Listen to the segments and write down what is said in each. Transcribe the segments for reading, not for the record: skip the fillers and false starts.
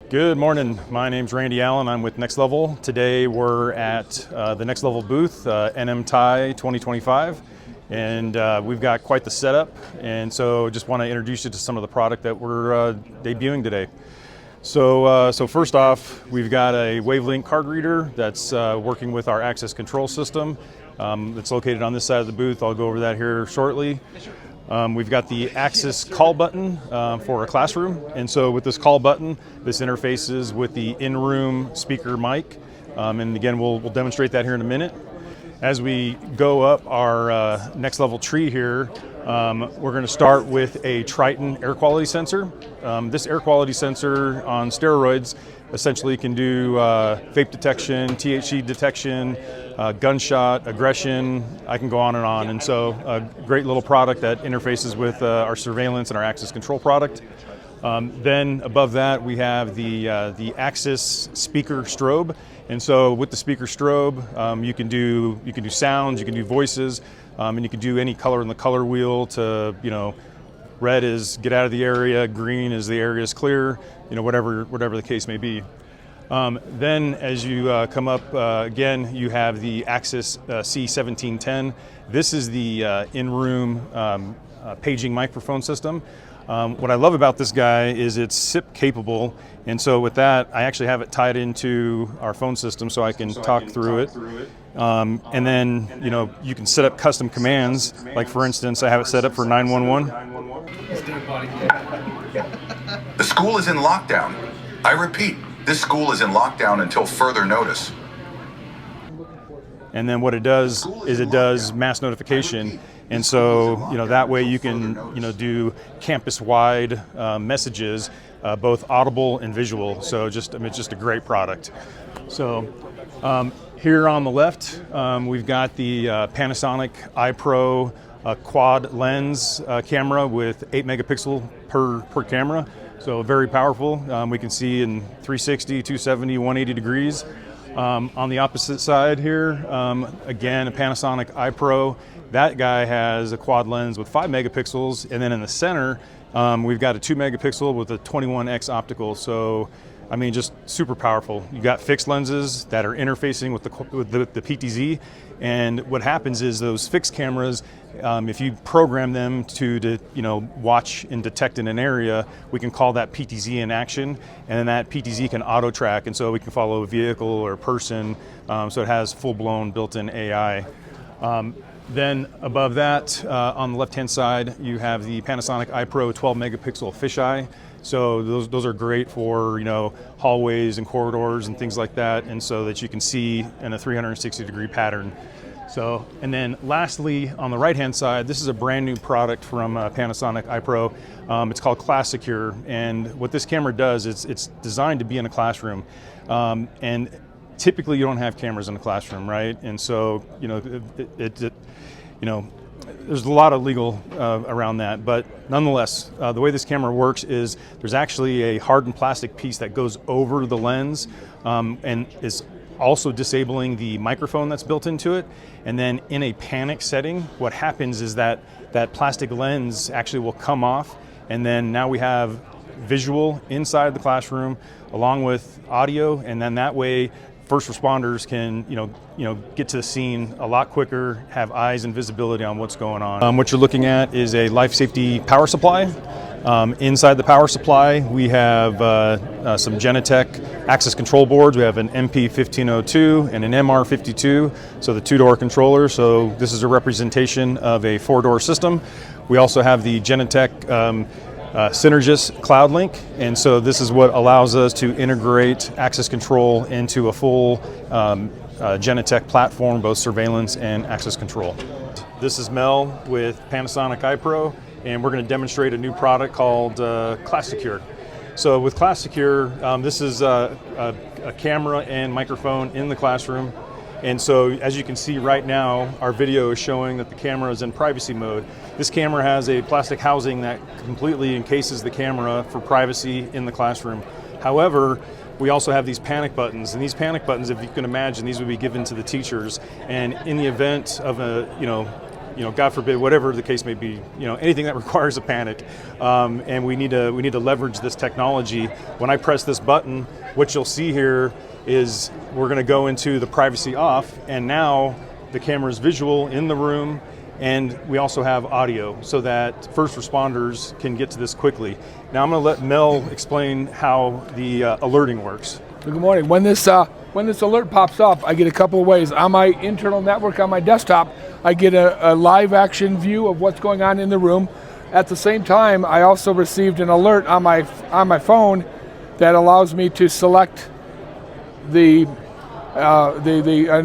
Good morning. My name's Randy Allen. I'm with Next Level. Today we're at the Next Level booth, NMTIE 2025, and we've got quite the setup. And so just want to introduce you to some of the product that we're debuting today. So first off, we've got a Wavelength card reader that's working with our access control system. It's located on this side of the booth. I'll go over that here shortly. We've got the Access call button for a classroom, and so with this call button, this interfaces with the in-room speaker mic, and again we'll demonstrate that here in a minute. As we go up our Next Level tree here, we're going to start with a Triton air quality sensor. This air quality sensor on steroids essentially can do vape detection, THC detection, gunshot, aggression. I can go on, and so a great little product that interfaces with our surveillance and our access control product. Then above that we have the Access speaker strobe, and so with the speaker strobe you can do sounds, you can do voices, and you can do any color in the color wheel to, red is get out of the area, green is the area is clear, whatever the case may be. Then as you come up again, you have the Access C1710. This is the in-room paging microphone system. What I love about this guy is it's SIP capable, and so with that I actually have it tied into our phone system so I can talk through it. And then you can set up custom commands, like for instance I have it set up for 911. The school is in lockdown. I repeat, this school is in lockdown until further notice. And then what it does is it does mass notification, and so that way you can do campus-wide messages, both audible and visual. So it's just a great product. So here on the left we've got the Panasonic iPro quad lens camera with 8 megapixel per camera. So very powerful. We can see in 360, 270, 180 degrees. On the opposite side here, again, a Panasonic iPro. That guy has a quad lens with 5 megapixels, and then in the center, we've got a 2 megapixel with a 21x optical. So, just super powerful. You got fixed lenses that are interfacing with the PTZ, and what happens is those fixed cameras, if you program them to watch and detect in an area, we can call that PTZ in action, and then that PTZ can auto track, and so we can follow a vehicle or a person. So it has full-blown built-in AI. Then above that, on the left-hand side, you have the Panasonic iPro 12 megapixel fisheye. So those are great for hallways and corridors and things like that, and so that you can see in a 360-degree pattern. So, and then lastly, on the right-hand side, this is a brand new product from Panasonic iPro. It's called Class Secure, and what this camera does is it's designed to be in a classroom, and typically you don't have cameras in a classroom, right? And so there's a lot of legal around that, but nonetheless, the way this camera works is there's actually a hardened plastic piece that goes over the lens and is also disabling the microphone that's built into it. And then in a panic setting, what happens is that plastic lens actually will come off, and then now we have visual inside the classroom along with audio, and then that way first responders can get to the scene a lot quicker, have eyes and visibility on what's going on. What you're looking at is a life safety power supply. Inside the power supply we have some Genetec access control boards. We have an MP1502 and an MR52, so the 2-door controller. So this is a representation of a 4-door system. We also have the Genetec Synergis Cloud Link, and so this is what allows us to integrate access control into a full Genetec platform, both surveillance and access control. This is Mel with Panasonic iPro, and we're going to demonstrate a new product called Class Secure. So with Class Secure, this is a camera and microphone in the classroom. And so as you can see right now, our video is showing that the camera is in privacy mode. This camera has a plastic housing that completely encases the camera for privacy in the classroom. However, we also have these panic buttons, and these panic buttons, if you can imagine, these would be given to the teachers. And in the event of God forbid, whatever the case may be, anything that requires a panic, and we need to leverage this technology. When I press this button, what you'll see here is we're going to go into the privacy off, and now the camera is visual in the room, and we also have audio so that first responders can get to this quickly. Now I'm going to let Mel explain how the alerting works. Good morning. When this alert pops up, I get a couple of ways. On my internal network on my desktop, I get a live action view of what's going on in the room. At the same time, I also received an alert on my phone that allows me to select an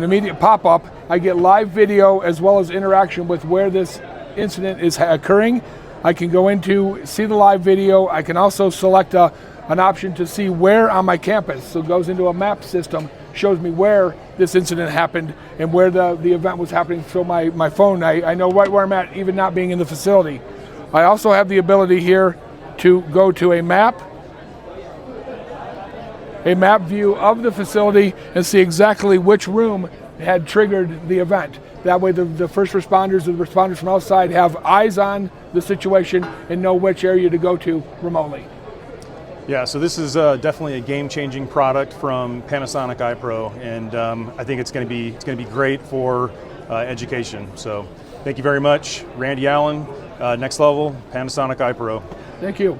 immediate pop-up. I get live video as well as interaction with where this incident is occurring. I can go into see the live video. I can also select an option to see where on my campus. So it goes into a map system, shows me where this incident happened and where the event was happening. So my phone, I know right where I'm at, even not being in the facility. I also have the ability here to go to a map view of the facility and see exactly which room had triggered the event. That way the first responders or the responders from outside have eyes on the situation and know which area to go to remotely. Yeah, so this is definitely a game-changing product from Panasonic iPro, and I think it's going to be great for education. So thank you very much, Randy Allen, Next Level, Panasonic iPro. Thank you.